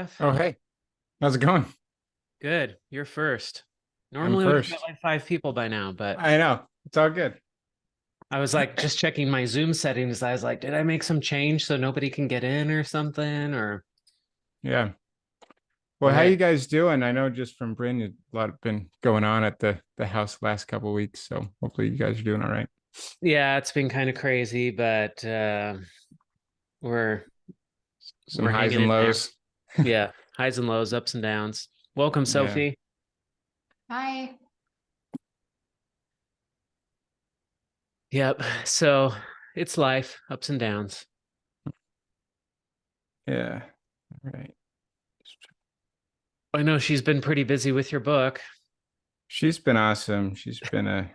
Jeff. Oh, hey, how's it going? Good. You're first. I'm Normally we've got first. like 5 people by now, but I know. It's all good. I was like just checking my Zoom settings. I was like, did I make some change so nobody can get in or something? Or Yeah. Well, how you okay. guys doing? I know just from Bryn, a lot been going on at the house last couple of weeks, so hopefully you guys are doing all right. Yeah, it's been kind of crazy, but we're Some we're highs hanging and in there. lows. Yeah, highs and lows, ups and downs. Welcome, Yeah. Sophie. Hi. Yep. So it's life, ups and downs. Yeah. All right. I know she's been pretty busy with your book. She's been awesome. She's been a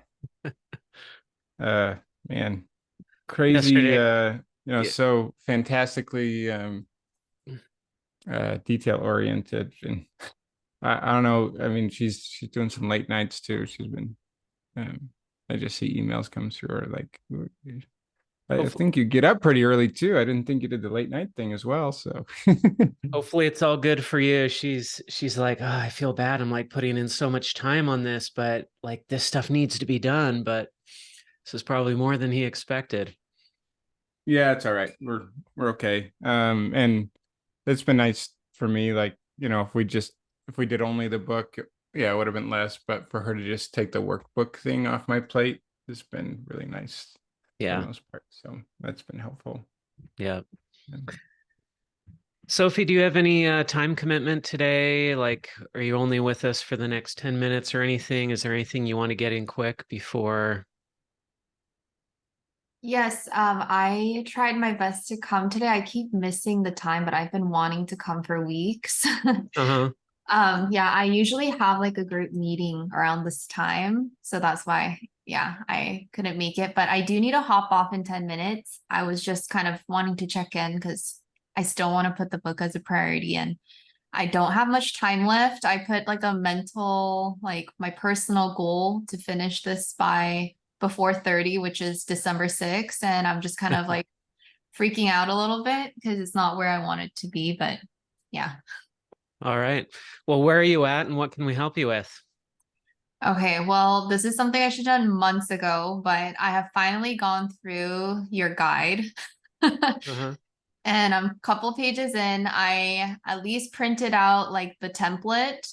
uh man, crazy Yesterday. Yeah. so fantastically detail oriented, and I don't know. I mean, she's doing some late nights too. She's been I just see emails come through her like, I Hopefully, think you get up pretty early too. I didn't think you did the late night thing as well. So hopefully it's all good for you. She's like, oh, I feel bad. I'm like putting in so much time on this, but like this stuff needs to be done. But this is probably more than he expected. yeah, it's all right. We're okay. And it's been nice for me. Like, if we did only the book, yeah, it would have been less. But for her to just take the workbook thing off my plate has been really nice for the Yeah. most part. So that's been helpful. Yeah. And Sophie, do you have any time commitment today? Like, are you only with us for the next 10 minutes or anything? Is there anything you want to get in quick before? Yes, I tried my best to come today. I keep missing the time, but I've been wanting to come for weeks. Uh-huh. Yeah, I usually have like a group meeting around this time, so that's why, yeah, I couldn't make it. But I do need to hop off in 10 minutes. I was just kind of wanting to check in because I still want to put the book as a priority, and I don't have much time left. I put like a mental, like my personal goal to finish this by before 30, which is December 6th. And I'm just kind of like freaking out a little bit because it's not where I want it to be. But yeah. All right. Well, where are you at and what can we help you with? Okay. Well, this is something I should have done months ago, but I have finally gone through your guide. Uh-huh. And I'm a couple pages in. I at least printed out like the template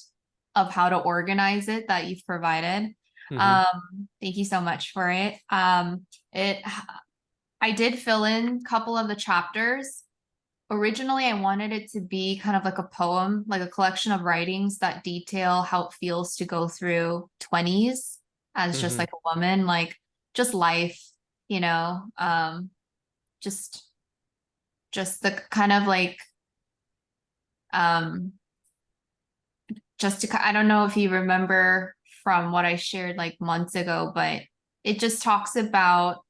of how to organize it that you've provided. Mm-hmm. Thank you so much for it. It I did fill in a couple of the chapters. Originally, I wanted it to be kind of like a poem, like a collection of writings that detail how it feels to go through 20s as just Mm-hmm. like a woman, like just life, just just the kind of like um I don't know if you remember from what I shared like months ago, but it just talks about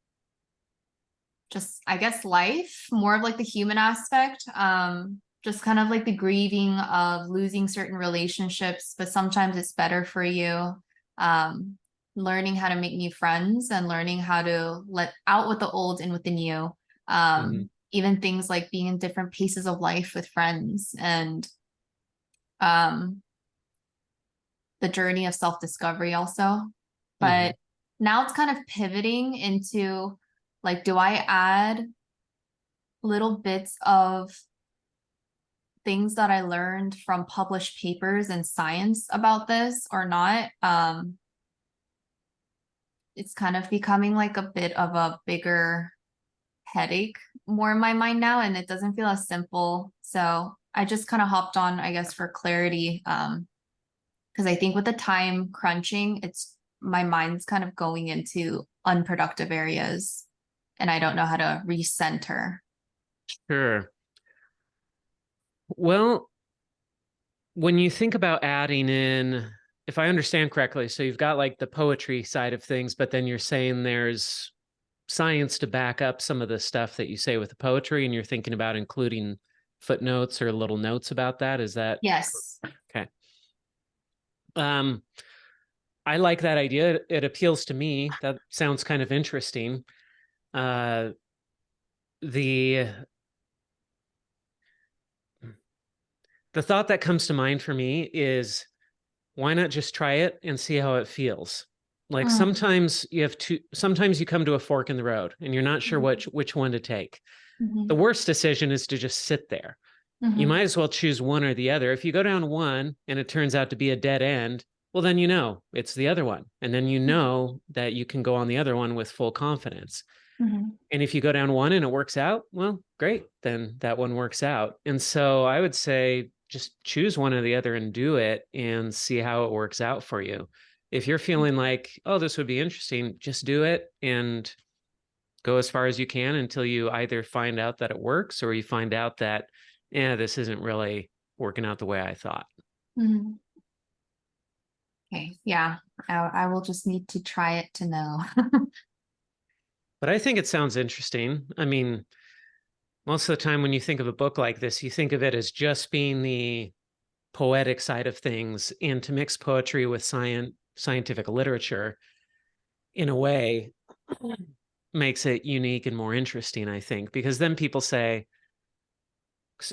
just I guess life, more of like the human aspect. Just kind of like the grieving of losing certain relationships, but sometimes it's better for you. Um, Learning how to make new friends and learning how to let out with the old and with the new. Mm-hmm. Even things like being in different paces of life with friends and um the journey of self-discovery also. Mm-hmm. But now it's kind of pivoting into like, do I add little bits of things that I learned from published papers in science about this or not? It's kind of becoming like a bit of a bigger headache more in my mind now, and it doesn't feel as simple. So I just kind of hopped on, I guess, for clarity. Because I think with the time crunching, it's my mind's kind of going into unproductive areas and I don't know how to recenter. Sure. Well, when you think about adding in, if I understand correctly, so you've got like the poetry side of things, but then you're saying there's science to back up some of the stuff that you say with the poetry, and you're thinking about including footnotes or little notes about that. Is that Yes. okay? Um, I like that idea. It appeals to me. That sounds kind of interesting. Uh, the The thought that comes to mind for me is, why not just try it and see how it feels? Like sometimes sometimes you come to a fork in the road and you're not sure which one to take. The worst decision is to just sit there. You might as well choose one or the other. If you go down one and it turns out to be a dead end, well, then you know it's the other one. And then you know that you can go on the other one with full confidence. And if you go down one and it works out, well, great, then that one works out. And so I would say just choose one or the other and do it and see how it works out for you. If you're feeling like, oh, this would be interesting, just do it and go as far as you can until you either find out that it works or you find out that, yeah, this isn't really working out the way I thought. Okay. Yeah. I will just need to try it to know. But I think it sounds interesting. I mean, most of the time when you think of a book like this, you think of it as just being the poetic side of things, and to mix poetry with scientific literature in a way makes it unique and more interesting, I think, because then people say,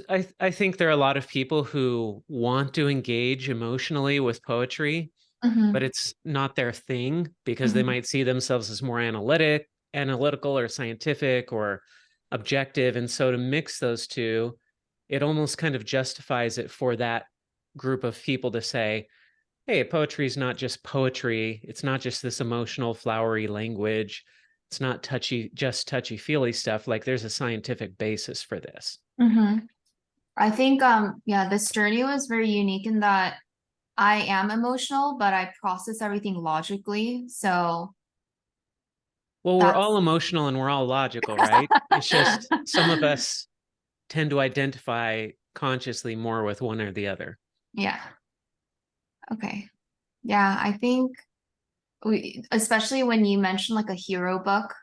I think there are a lot of people who want to engage emotionally with poetry, but it's not their thing because they might see themselves as more analytical or scientific or objective. And so to mix those two, it almost kind of justifies it for that group of people to say, hey, poetry is not just poetry. It's not just this emotional, flowery language. It's not just touchy-feely stuff. Like there's a scientific basis for this. I think, yeah, this journey was very unique in that I am emotional, but I process everything logically. So well, we're all emotional and we're all logical, right? It's just some of us tend to identify consciously more with one or the other. Yeah. Okay. Yeah, I think especially when you mentioned like a hero book,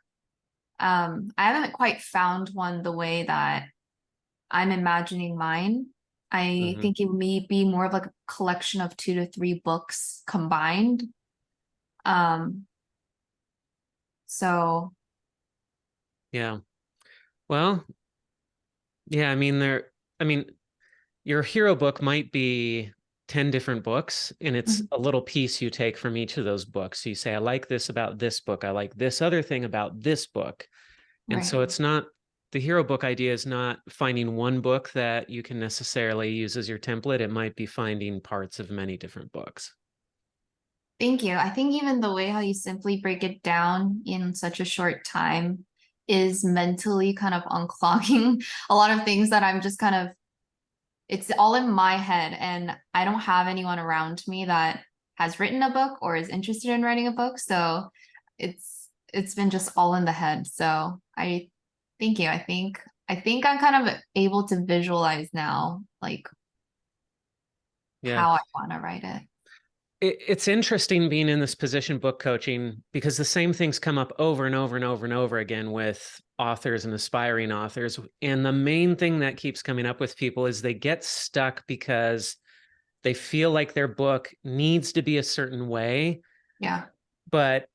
I haven't quite found one the way that I'm imagining mine. I think it may be more of like a collection of 2 to 3 books combined. So yeah. Well, yeah, I mean, your hero book might be 10 different books, and it's a little piece you take from each of those books. So you say, I like this about this book. I like this other thing about this book. And so it's not, the hero book idea is not finding one book that you can necessarily use as your template. It might be finding parts of many different books. Thank you. I think even the way how you simply break it down in such a short time is mentally kind of unclogging a lot of things that I'm just kind of, it's all in my head and I don't have anyone around me that has written a book or is interested in writing a book. So it's been just all in the head. So I thank you. I think I'm kind of able to visualize now, like how I want to write it. It's interesting being in this position, book coaching, because the same things come up over and over and over and over again with authors and aspiring authors. And the main thing that keeps coming up with people is they get stuck because they feel like their book needs to be a certain way. Yeah. But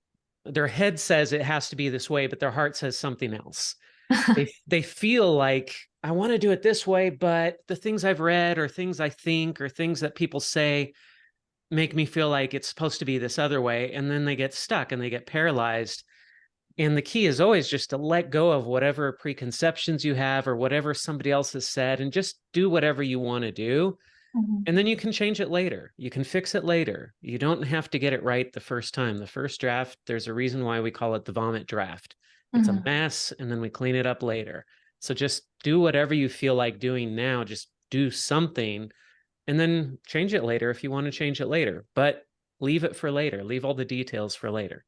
their head says it has to be this way, but their heart says something else. They feel like, I want to do it this way, but the things I've read or things I think or things that people say make me feel like it's supposed to be this other way. And then they get stuck and they get paralyzed. And the key is always just to let go of whatever preconceptions you have or whatever somebody else has said and just do whatever you want to do. And then you can change it later. You can fix it later. You don't have to get it right the first time. The first draft, there's a reason why we call it the vomit draft. It's a mess and then we clean it up later. So just do whatever you feel like doing now. Just do something and then change it later if you want to change it later, but leave it for later. Leave all the details for later.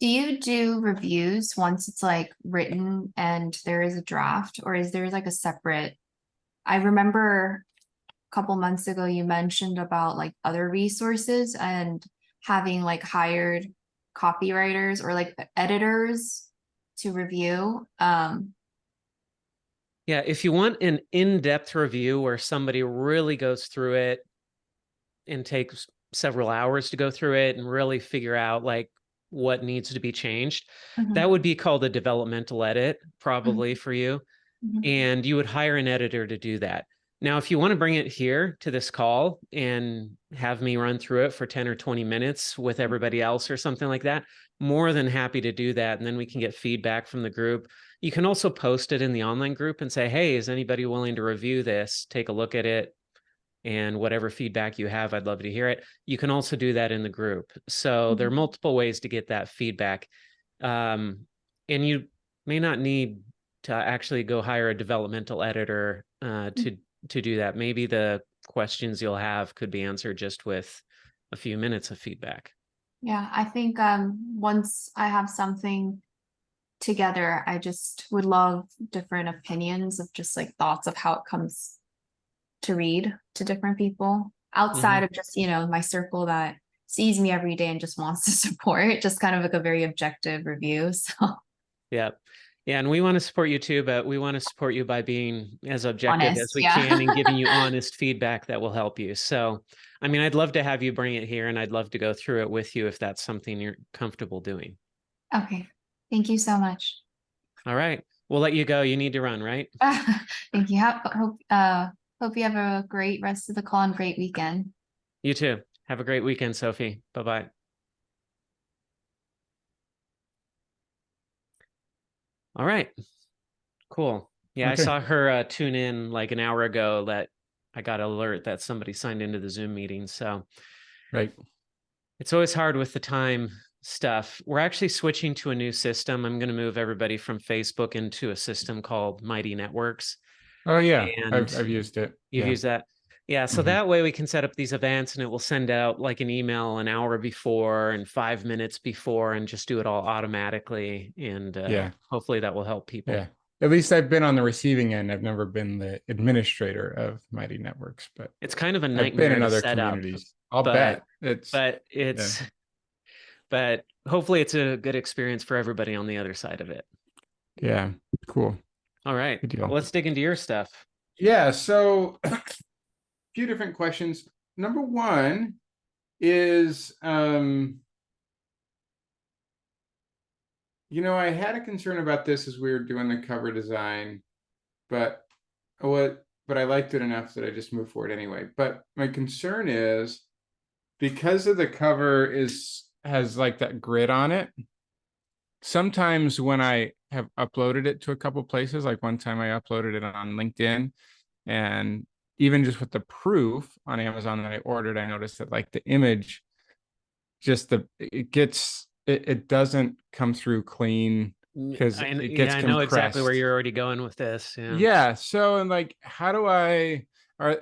Do you do reviews once it's like written and there is a draft, or is there like a separate? I remember a couple months ago you mentioned about like other resources and having like hired copywriters or like editors to review. Yeah, if you want an in-depth review where somebody really goes through it and takes several hours to go through it and really figure out like what needs to be changed, that would be called a developmental edit, probably for you. And you would hire an editor to do that. Now, if you want to bring it here to this call and have me run through it for 10 or 20 minutes with everybody else or something like that, more than happy to do that. And then we can get feedback from the group. You can also post it in the online group and say, hey, is anybody willing to review this? Take a look at it. And whatever feedback you have, I'd love to hear it. You can also do that in the group. So there are multiple ways to get that feedback. And you may not need to actually go hire a developmental editor to do that. Maybe the questions you'll have could be answered just with a few minutes of feedback. Yeah, I think once I have something together, I just would love different opinions of just like thoughts of how it comes to read to different people outside of just, my circle that sees me every day and just wants to support, just kind of like a very objective review. So yeah. Yeah, and we want to support you too, but we want to support you by being as objective honest, as we yeah. can and giving you honest feedback that will help you. So, I mean, I'd love to have you bring it here and I'd love to go through it with you if that's something you're comfortable doing. Okay. Thank you so much. All right. We'll let you go. You need to run, right? Thank you. Hope you have a great rest of the call and great weekend. You too. Have a great weekend, Sophie. Bye-bye. All right. Cool. Yeah, Okay. I saw her tune in like an hour ago that I got an alert that somebody signed into the Zoom meeting. So Right. it's always hard with the time stuff. We're actually switching to a new system. I'm going to move everybody from Facebook into a system called Mighty Networks. Oh yeah, And I've used it. You've used that. Yeah. So that way we can set up these events and it will send out like an email an hour before and 5 minutes before and just do it all automatically. And hopefully that will help people. Yeah. At least I've been on the receiving end. I've never been the administrator of Mighty Networks, but it's kind of a I've nightmare been in to other set up. communities. I'll bet But hopefully it's a good experience for everybody on the other side of it. Yeah. Cool. All right. Good deal. Let's dig into your stuff. Yeah. So a few different questions. Number one is, I had a concern about this as we were doing the cover design, but I liked it enough that I just moved forward anyway. But my concern is because of the cover has like that grid on it. Sometimes when I have uploaded it to a couple places, like one time I uploaded it on LinkedIn, and even just with the proof on Amazon that I ordered, I noticed that like the image, it doesn't come through clean because it gets compressed. I know exactly where you're already going with this. Yeah. So, and like, how do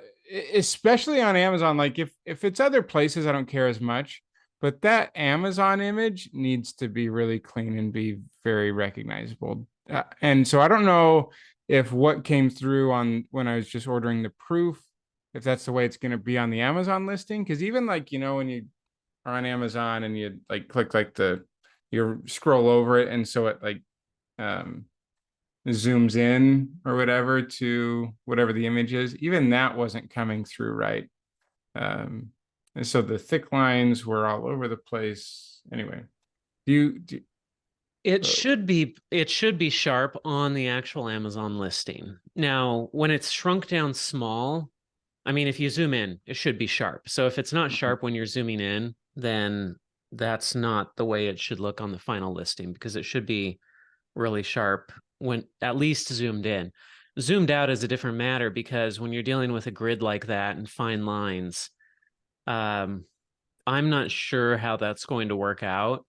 especially on Amazon, like if it's other places, I don't care as much, but that Amazon image needs to be really clean and be very recognizable. And so I don't know if what came through when I was just ordering the proof, if that's the way it's going to be on the Amazon listing. Cause even like, when you are on Amazon and you like click like you scroll over it. And so it like, zooms in or whatever to whatever the image is, even that wasn't coming through right. And so the thick lines were all over the place. Anyway, it should be sharp on the actual Amazon listing. Now, when it's shrunk down small, I mean, if you zoom in, it should be sharp. So if it's not sharp when you're zooming in, then that's not the way it should look on the final listing, because it should be really sharp when at least zoomed in. Zoomed out is a different matter, because when you're dealing with a grid like that and fine lines, I'm not sure how that's going to work out.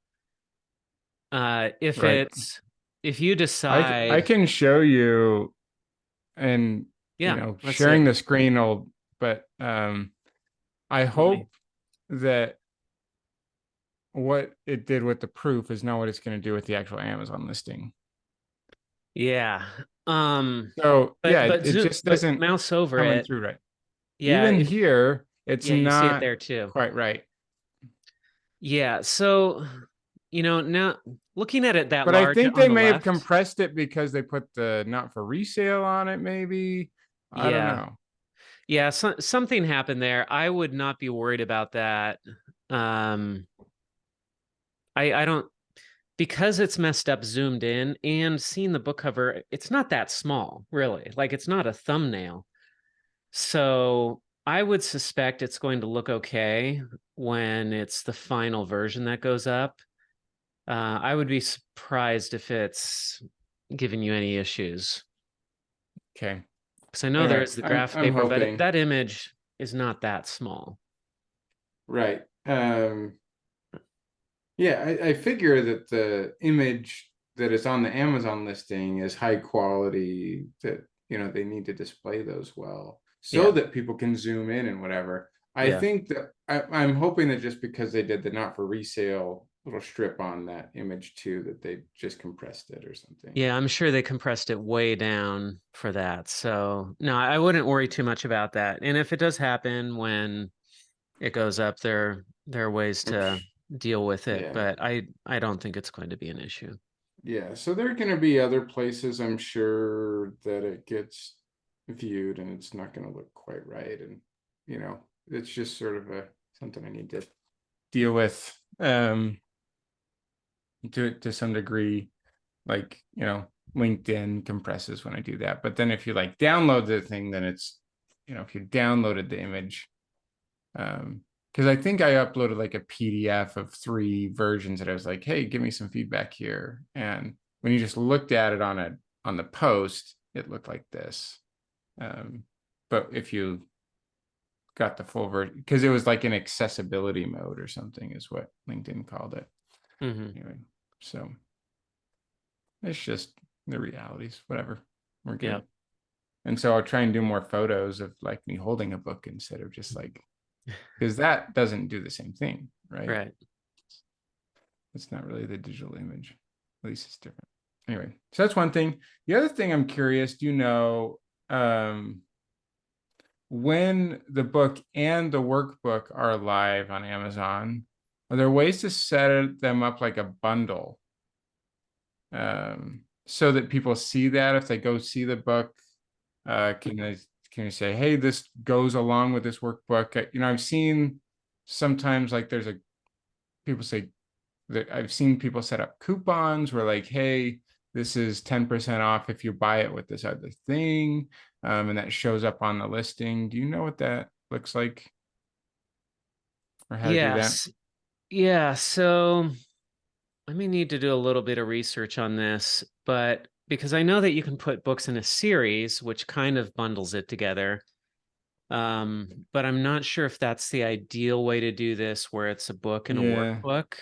If you decide, I can show you, and sharing the screen but I hope that what it did with the proof is not what it's going to do with the actual Amazon listing. Yeah. It just doesn't mouse over it through right. Yeah. Even here, it's not you see it there too. Quite right. Yeah. So, now looking at it that but large, I think they may have compressed it because they put the not for resale on it. Maybe. I don't know. Yeah. Something happened there. I would not be worried about that. I don't, because it's messed up zoomed in, and seeing the book cover, it's not that small, really. Like, it's not a thumbnail. So I would suspect it's going to look okay when it's the final version that goes up. I would be surprised if it's giving you any issues. Okay. Because I know All there right. is the graph I'm paper, but hoping. that image is not that small. Right. Yeah, I figure that the image that is on the Amazon listing is high quality, that, you know, they need to display those well so Yeah. that people can zoom in and whatever. I Yeah. think that I'm hoping that just because they did the not for resale little strip on that image too, that they just compressed it or something. Yeah, I'm sure they compressed it way down for that. So no, I wouldn't worry too much about that. And if it does happen when it goes up, there are ways to deal with it, Yeah. but I don't think it's going to be an issue. Yeah, so there are going to be other places, I'm sure, that it gets viewed and it's not going to look quite right. And, you know, it's just sort of something I need to deal with to some degree. Like, you know, LinkedIn compresses when I do that. But then if you like download the thing, then it's, you know, if you downloaded the image, because I think I uploaded like a PDF of 3 versions that I was like, hey, give me some feedback here. And when you just looked at it on the post, it looked like this. But if you got the full version, because it was like an accessibility mode or something is what LinkedIn called it. Anyway, so it's just the realities, whatever. We're good. Yeah. And so I'll try and do more photos of like me holding a book instead of just like, because that doesn't do the same thing, right? Right. It's not really the digital image. At least it's different. Anyway, so that's one thing. The other thing I'm curious, do you know, when the book and the workbook are live on Amazon, are there ways to set them up like a bundle? So that people see that if they go see the book, can you say, hey, this goes along with this workbook? You know, I've seen sometimes like people say that I've seen people set up coupons where like, hey, this is 10% off if you buy it with this other thing. And that shows up on the listing. Do you know what that looks like? Or how to do that? Yes. Yeah. So I may need to do a little bit of research on this, but because I know that you can put books in a series, which kind of bundles it together. But I'm not sure if that's the ideal way to do this, where it's a book and a Yeah. workbook.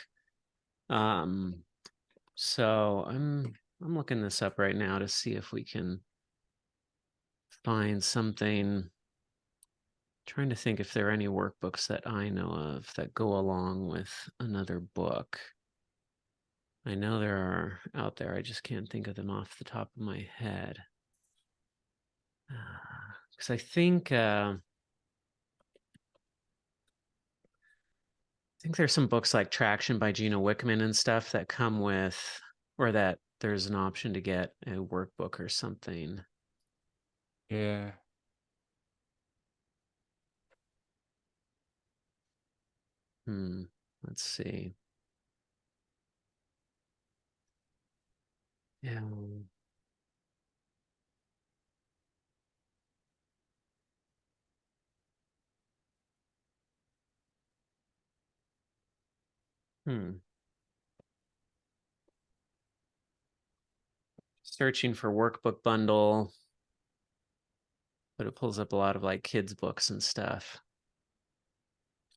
So I'm looking this up right now to see if we can find something. Trying to think if there are any workbooks that I know of that go along with another book. I know there are out there. I just can't think of them off the top of my head. Because I think there's some books like Traction by Gina Wickman and stuff that come with, or that there's an option to get a workbook or something. Yeah. Let's see. Yeah. Searching for workbook bundle, but it pulls up a lot of like kids books and stuff,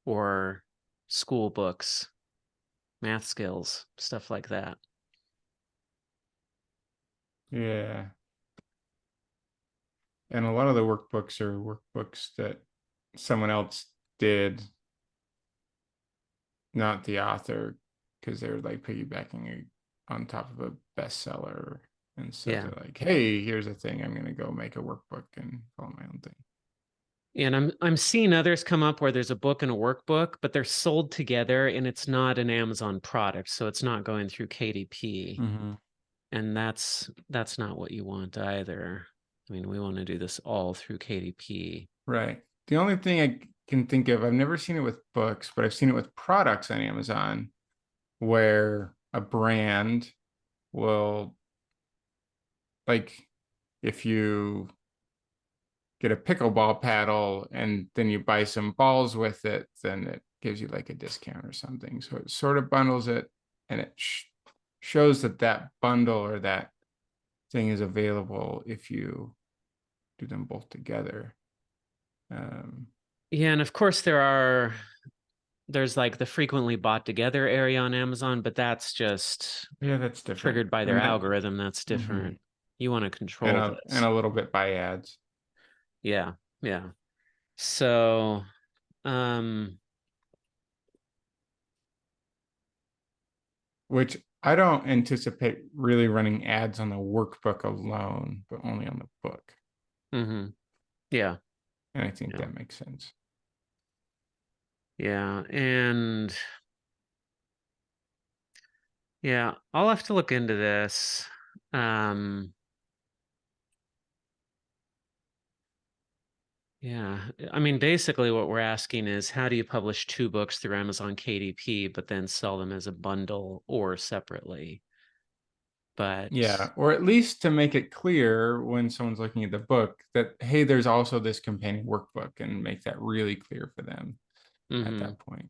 or school books, math skills, stuff like that. Yeah. And a lot of the workbooks are workbooks that someone else did, not the author, because they're like piggybacking on top of a bestseller. And so Yeah. they're like, hey, here's a thing. I'm going to go make a workbook and follow my own thing. And I'm seeing others come up where there's a book and a workbook, but they're sold together and it's not an Amazon product, so it's not going through KDP. And that's not what you want either. I mean, we want to do this all through KDP. Right. The only thing I can think of, I've never seen it with books, but I've seen it with products on Amazon where a brand will, like, if you get a pickleball paddle and then you buy some balls with it, then it gives you like a discount or something. So it sort of bundles it, and it shows that that bundle or that thing is available if you do them both together. Yeah, and of course there's like the frequently bought together area on Amazon, but that's just that's different. triggered by their algorithm. That's different. You want to control and this. a little bit by ads. Yeah, yeah. So, which I don't anticipate really running ads on the workbook alone, but only on the book. Yeah. And I think that makes sense. Yeah. And yeah, I'll have to look into this. Yeah, I mean, basically what we're asking is how do you publish 2 books through Amazon KDP, but then sell them as a bundle or separately? But yeah, or at least to make it clear when someone's looking at the book that, hey, there's also this companion workbook, and make that really clear for them at that point.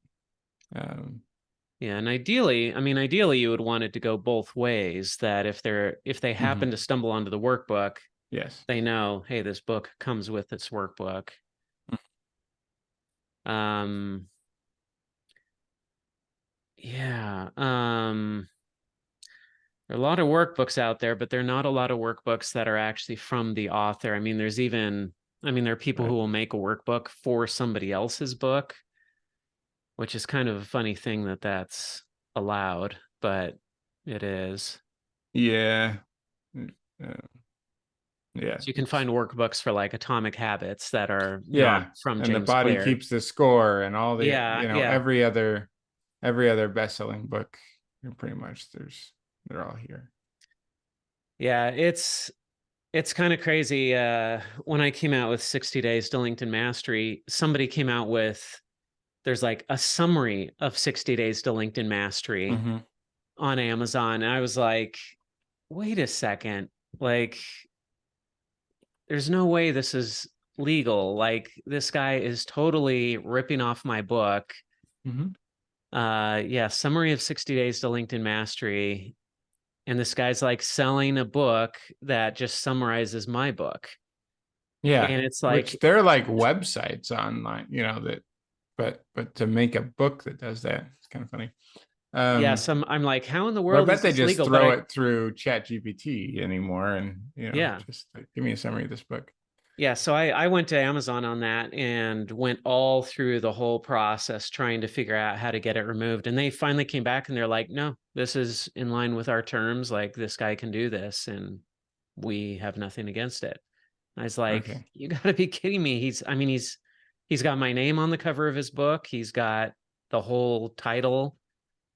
Yeah, and ideally, I mean, ideally you would want it to go both ways, that if they happen to stumble onto the workbook, yes, they know, hey, this book comes with its workbook. Yeah. There are a lot of workbooks out there, but there are not a lot of workbooks that are actually from the author. I mean, there are people who will make a workbook for somebody else's book, which is kind of a funny thing that that's allowed, but it is. Yeah. Yeah. So you can find workbooks for like Atomic Habits that are not from and James the body Clear. keeps the score, and all the every other best-selling book, pretty much they're all here. Yeah, it's kind of crazy. When I came out with 60 Days to LinkedIn Mastery, somebody came out with, there's like a summary of 60 Days to LinkedIn Mastery on Amazon. And I was like, wait a second, like, there's no way this is legal. Like, this guy is totally ripping off my book. Yeah, summary of 60 Days to LinkedIn Mastery. And this guy's like selling a book that just summarizes my book. Yeah. And it's like, which they're like websites online, that, but to make a book that does that, it's kind of funny. yeah, I'm like, how in the world I bet is they this just legal? throw it through ChatGPT anymore, and yeah, just like, give me a summary of this book. Yeah, so I went to Amazon on that and went all through the whole process trying to figure out how to get it removed. And they finally came back and they're like, no, this is in line with our terms. Like, this guy can do this and we have nothing against it. I was like, you gotta be kidding me. He's got my name on the cover of his book. He's got the whole title,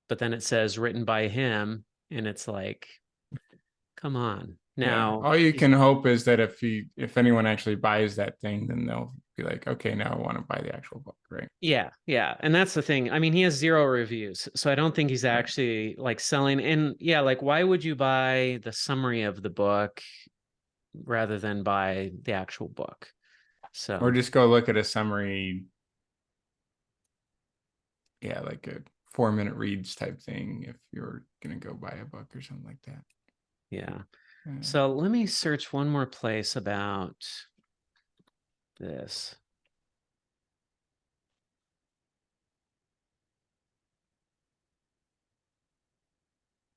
but then it says written by him. And it's like, come on. Now, all you can hope is that if anyone actually buys that thing, then they'll be like, okay, now I want to buy the actual book, right? Yeah, and that's the thing. I mean, he has 0 reviews, so I don't think he's actually like selling. And yeah, like, why would you buy the summary of the book rather than buy the actual book? So, or just go look at a summary. Yeah, like a 4-minute reads type thing if you're gonna go buy a book or something like that. Yeah. So let me search one more place about this.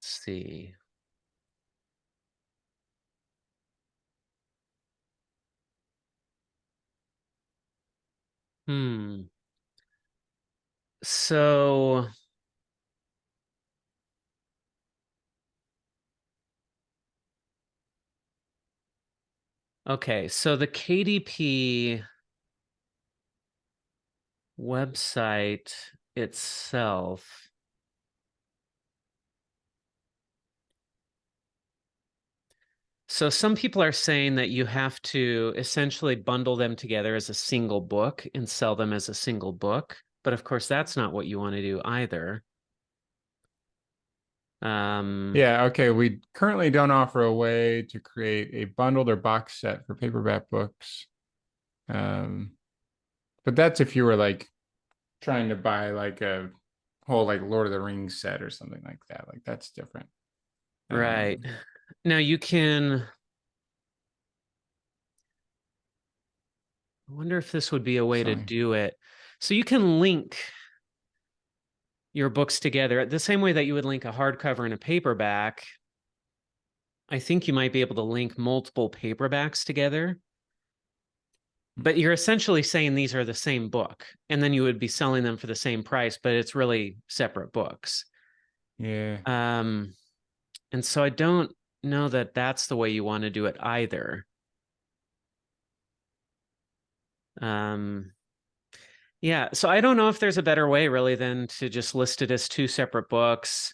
Let's see. So okay, so the KDP website itself, so some people are saying that you have to essentially bundle them together as a single book and sell them as a single book. But of course, that's not what you want to do either. Yeah, okay. We currently don't offer a way to create a bundled or box set for paperback books. But that's if you were like trying to buy like a whole like Lord of the Rings set or something like that. Like that's different. Right. Now you can, I wonder if this would be a way to Sorry. do it. So you can link your books together the same way that you would link a hardcover and a paperback. I think you might be able to link multiple paperbacks together. But you're essentially saying these are the same book, and then you would be selling them for the same price, but it's really separate books. Yeah. And so I don't know that that's the way you want to do it either. Yeah, so I don't know if there's a better way really than to just list it as two separate books,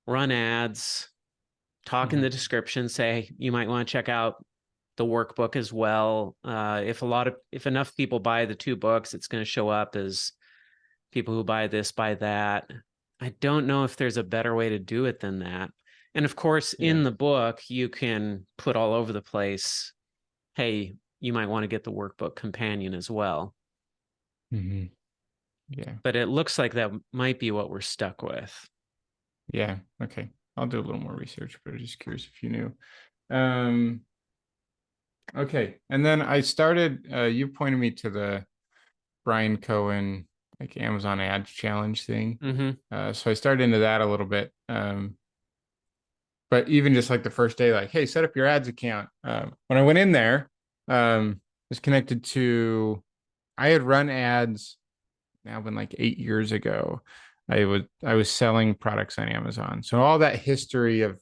run ads, talk in the description, say you might want to check out the workbook as well. If enough people buy the two books, it's going to show up as people who buy this, buy that. I don't know if there's a better way to do it than that. And of course, in the book, you can put all over the place, hey, you might want to get the workbook companion as well. Yeah. But it looks like that might be what we're stuck with. Yeah. Okay. I'll do a little more research, but I'm just curious if you knew. Okay. And then I started, you pointed me to the Brian Cohen, like Amazon Ads Challenge thing. So I started into that a little bit. But even just like the first day, like, hey, set up your ads account. When I went in there, it was connected to, I had run ads now been like 8 years ago. I was selling products on Amazon. So all that history of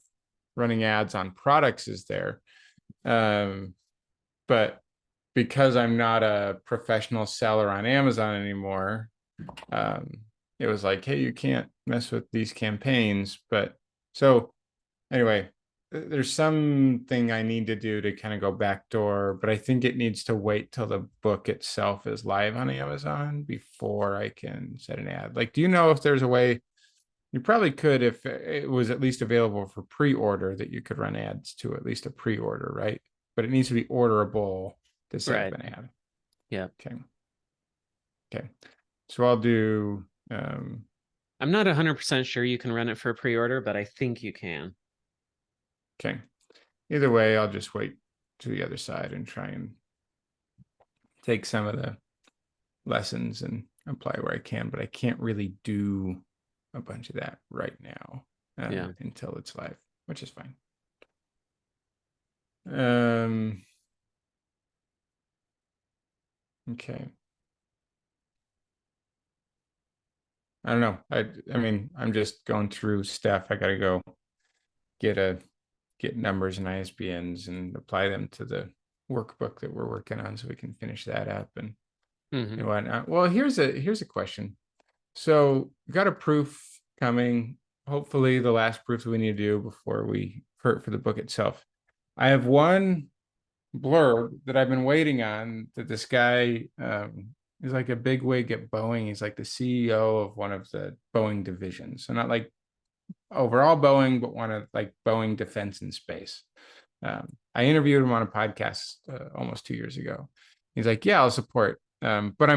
running ads on products is there. But because I'm not a professional seller on Amazon anymore, it was like, hey, you can't mess with these campaigns. But so anyway, there's something I need to do to kind of go backdoor, but I think it needs to wait till the book itself is live on Amazon before I can set an ad. Like, do you know if there's a way? You probably could if it was at least available for pre-order, that you could run ads to at least a pre-order, right? But it needs to be orderable to set up an ad. Yeah. Okay. So I'll do. I'm not 100% sure you can run it for a pre-order, but I think you can. Okay. Either way, I'll just wait to the other side and try and take some of the lessons and apply where I can, but I can't really do a bunch of that right now until it's live, which is fine. Okay. I don't know. I mean, I'm just going through stuff. I got to go get numbers and ISBNs and apply them to the workbook that we're working on so we can finish that up and whatnot. Well, here's a question. So we've got a proof coming. Hopefully the last proof that we need to do before we for the book itself. I have one blurb that I've been waiting on that this guy is like a big wig at Boeing. He's like the CEO of one of the Boeing divisions. So not like overall Boeing, but one of like Boeing Defense and Space. I interviewed him on a podcast almost 2 years ago. He's like, yeah, I'll support. But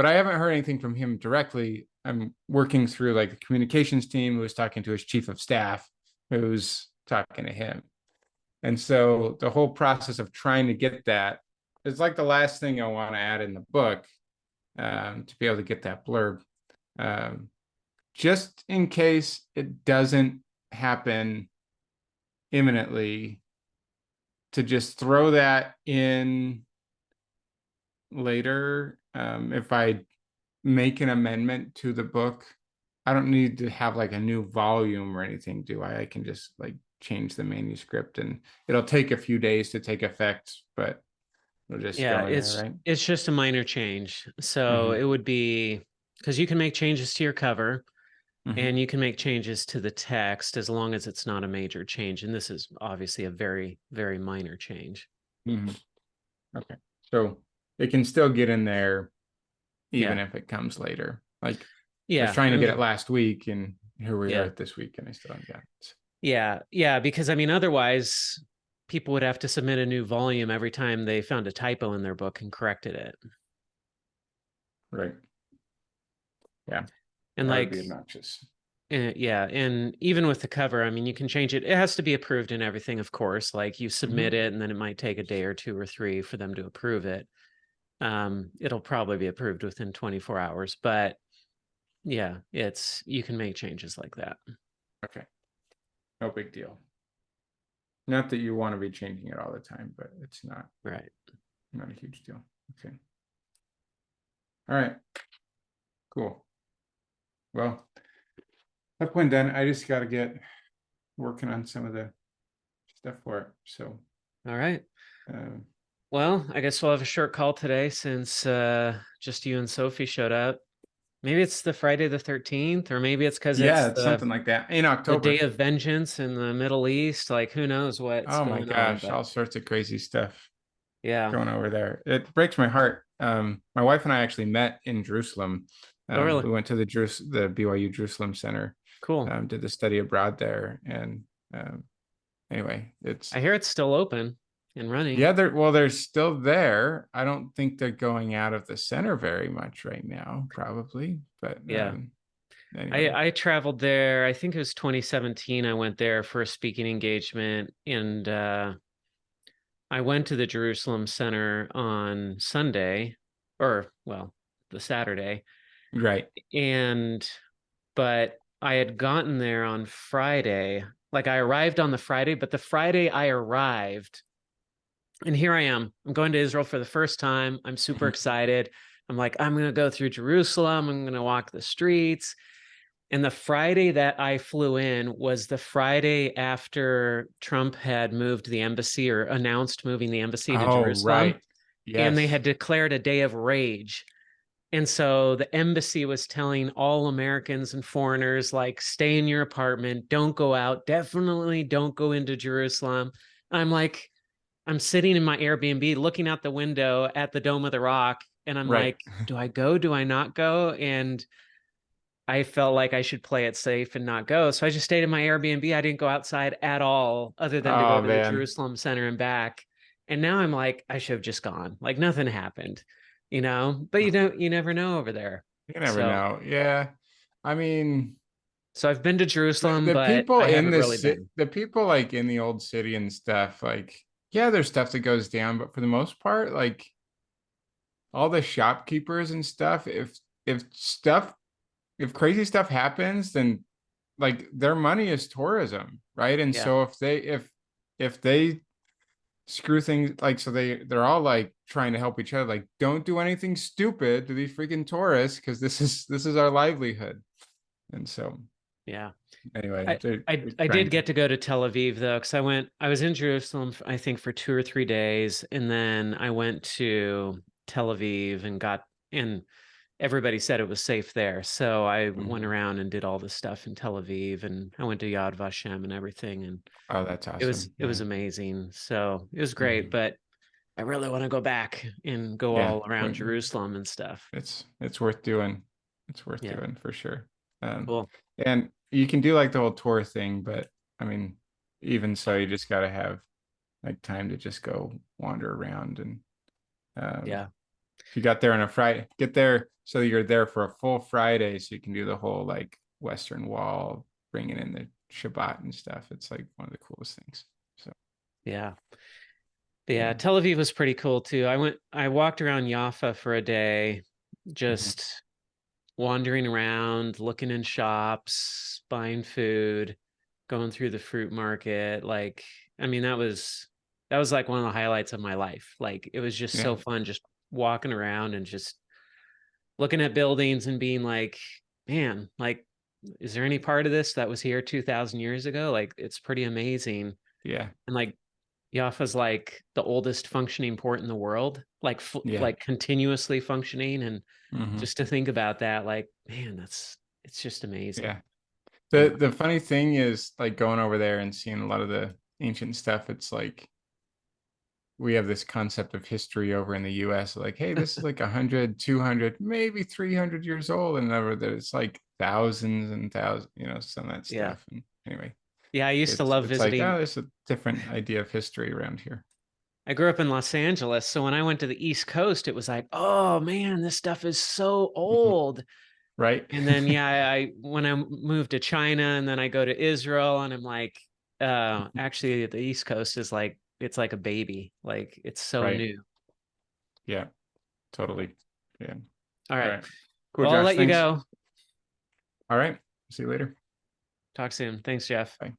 I haven't heard anything from him directly. I'm working through like the communications team who was talking to his chief of staff, who's talking to him. And so the whole process of trying to get that is like the last thing I want to add in the book to be able to get that blurb. Just in case it doesn't happen imminently, to just throw that in later. If I make an amendment to the book, I don't need to have like a new volume or anything, do I? I can just like change the manuscript and it'll take a few days to take effect, but it'll just go in there, right? It's just a minor change. So it would be, because you can make changes to your cover and you can make changes to the text as long as it's not a major change. And this is obviously a very, very minor change. Okay. So it can still get in there even if it comes later. Like I was trying to get it last week and here we are this week and I still haven't got it. Yeah, because I mean, otherwise people would have to submit a new volume every time they found a typo in their book and corrected it. Right. Yeah. And That would like, be obnoxious. yeah, and even with the cover, I mean, you can change it. It has to be approved and everything, of course. Like you submit it, and then it might take a day or 2 or 3 for them to approve it. It'll probably be approved within 24 hours, but yeah, you can make changes like that. Okay. No big deal. Not that you want to be changing it all the time, but it's not Right. not a huge deal. Okay. All right. Cool. Well, that point done. I just got to get working on some of the stuff for it. So, All right. um, Well, I guess we'll have a short call today since just you and Sophie showed up. Maybe it's the Friday the 13th, or maybe it's because yeah, it's it's something like that in the October. Day of Vengeance in the Middle East. Like, who knows what's Oh my going on? gosh, But all sorts of crazy stuff yeah. going over there. It breaks my heart. My wife and I actually met in Jerusalem. Oh, really? We went to the BYU Jerusalem Center. Cool. Did the study abroad there, and anyway, I hear it's still open and running. yeah, they're still there. I don't think they're going out of the center very much right now, probably. But Yeah. anyway. I traveled there. I think it was 2017. I went there for a speaking engagement, and I went to the Jerusalem Center on Sunday, or well, the Saturday. Right. But I had gotten there on Friday. Like I arrived on the Friday, but the Friday I arrived, and here I am. I'm going to Israel for the first time. I'm super excited. I'm like, I'm going to go through Jerusalem. I'm going to walk the streets. And the Friday that I flew in was the Friday after Trump had moved the embassy, or announced moving the embassy to Jerusalem. Right. Yes. And they had declared a day of rage. And so the embassy was telling all Americans and foreigners, like, stay in your apartment, don't go out, definitely don't go into Jerusalem. I'm like, I'm sitting in my Airbnb looking out the window at the Dome of the Rock, and I'm Right. like, do I go? Do I not go? And I felt like I should play it safe and not go. So I just stayed in my Airbnb. I didn't go outside at all, other than to go to the Jerusalem Center and back. And now I'm like, I should have just gone. Like nothing happened, but you never know over there. You never know. Yeah. I mean, so I've been to Jerusalem, the but people I in haven't really been. the people like in the old city and stuff, like, yeah, there's stuff that goes down, but for the most part, like all the shopkeepers and stuff, if crazy stuff happens, then like their money is tourism, right? And so if they screw things, like, so they're all like trying to help each other, like, don't do anything stupid to these freaking tourists, because this is our livelihood. And so yeah, anyway, I did get to go to Tel Aviv though, because I was in Jerusalem, I think, for 2 or 3 days, and then I went to Tel Aviv and everybody said it was safe there. So I went around and did all the stuff in Tel Aviv, and I went to Yad Vashem and everything. And oh, that's awesome. it was amazing. So it was great, but I really want to go back and go all around Jerusalem and stuff. It's worth doing. It's worth doing for sure. Cool. And you can do like the whole tour thing, but I mean, even so, you just got to have like time to just go wander around. And if you got there on a Friday, get there so you're there for a full Friday, so you can do the whole like Western Wall, bringing in the Shabbat and stuff. It's like one of the coolest things. So yeah, Tel Aviv was pretty cool too. I walked around Jaffa for a day, just wandering around, looking in shops, buying food, going through the fruit market. Like, I mean, that was like one of the highlights of my life. Like, it was just so fun, just walking around and just looking at buildings and being like, man, like, is there any part of this that was here 2,000 years ago? Like, it's pretty amazing. Yeah. And like, Jaffa's like the oldest functioning port in the world, like like continuously functioning. And just to think about that, like, man, it's just amazing. Yeah. The funny thing is, like, going over there and seeing a lot of the ancient stuff, it's like we have this concept of history over in the US, like, hey, this is like 100, 200, maybe 300 years old, and it's like thousands and thousands, some of that stuff. And anyway, Yeah, I used to It's love it's like, visiting. oh, there's a different idea of history around here. I grew up in Los Angeles, so when I went to the East Coast, it was like, oh man, this stuff is so Mhm. old. Right. And then yeah, I when I moved to China and then I go to Israel and I'm like, actually the East Coast is like it's like a baby. Like it's so Right. new. Yeah, totally. Yeah. All All right. right. Cool, Well, I'll Josh. let you Thanks. go. All right. See you later. Talk soon. Thanks, Jeff. Bye.